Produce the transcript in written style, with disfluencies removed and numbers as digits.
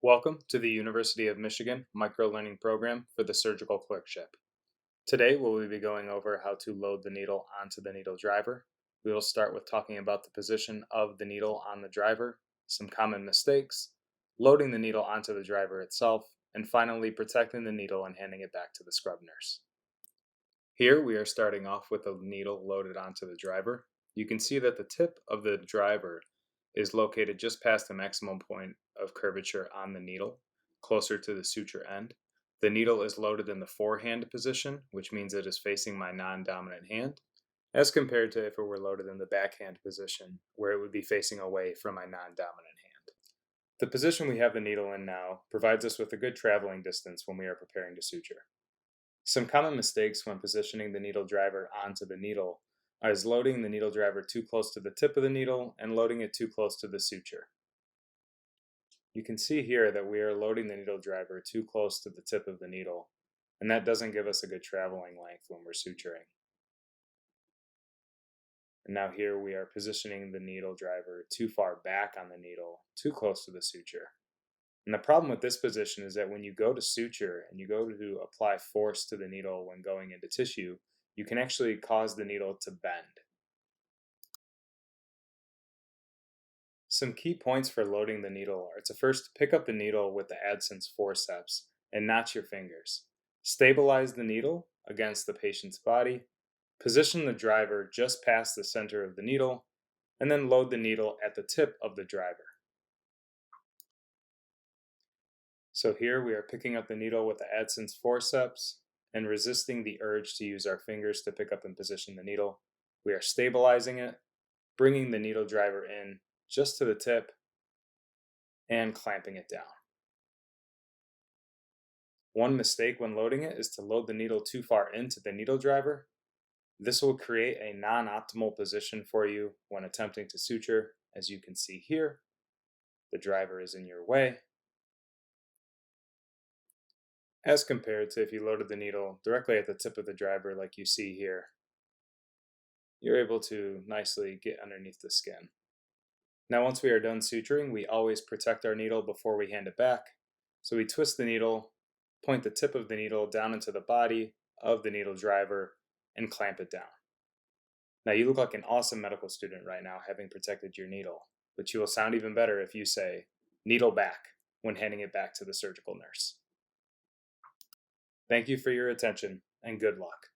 Welcome to the University of Michigan Microlearning Program for the Surgical Clerkship. Today we will be going over how to load the needle onto the needle driver. We will start with talking about the position of the needle on the driver, some common mistakes, loading the needle onto the driver itself, and finally protecting the needle and handing it back to the scrub nurse. Here we are starting off with the needle loaded onto the driver. You can see that the tip of the driver is located just past the maximum point of curvature on the needle, closer to the suture end. The needle is loaded in the forehand position, which means it is facing my non-dominant hand, as compared to if it were loaded in the backhand position, where it would be facing away from my non-dominant hand. The position we have the needle in now provides us with a good traveling distance when we are preparing to suture. Some common mistakes when positioning the needle driver onto the needle is loading the needle driver too close to the tip of the needle and loading it too close to the suture. You can see here that we are loading the needle driver too close to the tip of the needle, and that doesn't give us a good traveling length when we're suturing. And now here we are positioning the needle driver too far back on the needle, too close to the suture. And the problem with this position is that when you go to suture and you go to apply force to the needle when going into tissue, you can actually cause the needle to bend. Some key points for loading the needle are to first pick up the needle with the adducens forceps and not your fingers. Stabilize the needle against the patient's body, position the driver just past the center of the needle, and then load the needle at the tip of the driver. So here we are picking up the needle with the adducens forceps and resisting the urge to use our fingers to pick up and position the needle. We are stabilizing it, bringing the needle driver in just to the tip, and clamping it down. One mistake when loading it is to load the needle too far into the needle driver. This will create a non-optimal position for you when attempting to suture. As you can see here, the driver is in your way, as compared to if you loaded the needle directly at the tip of the driver like you see here. You're able to nicely get underneath the skin. Now once we are done suturing, we always protect our needle before we hand it back. So we twist the needle, point the tip of the needle down into the body of the needle driver, and clamp it down. Now you look like an awesome medical student right now having protected your needle, but you will sound even better if you say, "Needle back," when handing it back to the surgical nurse. Thank you for your attention, and good luck.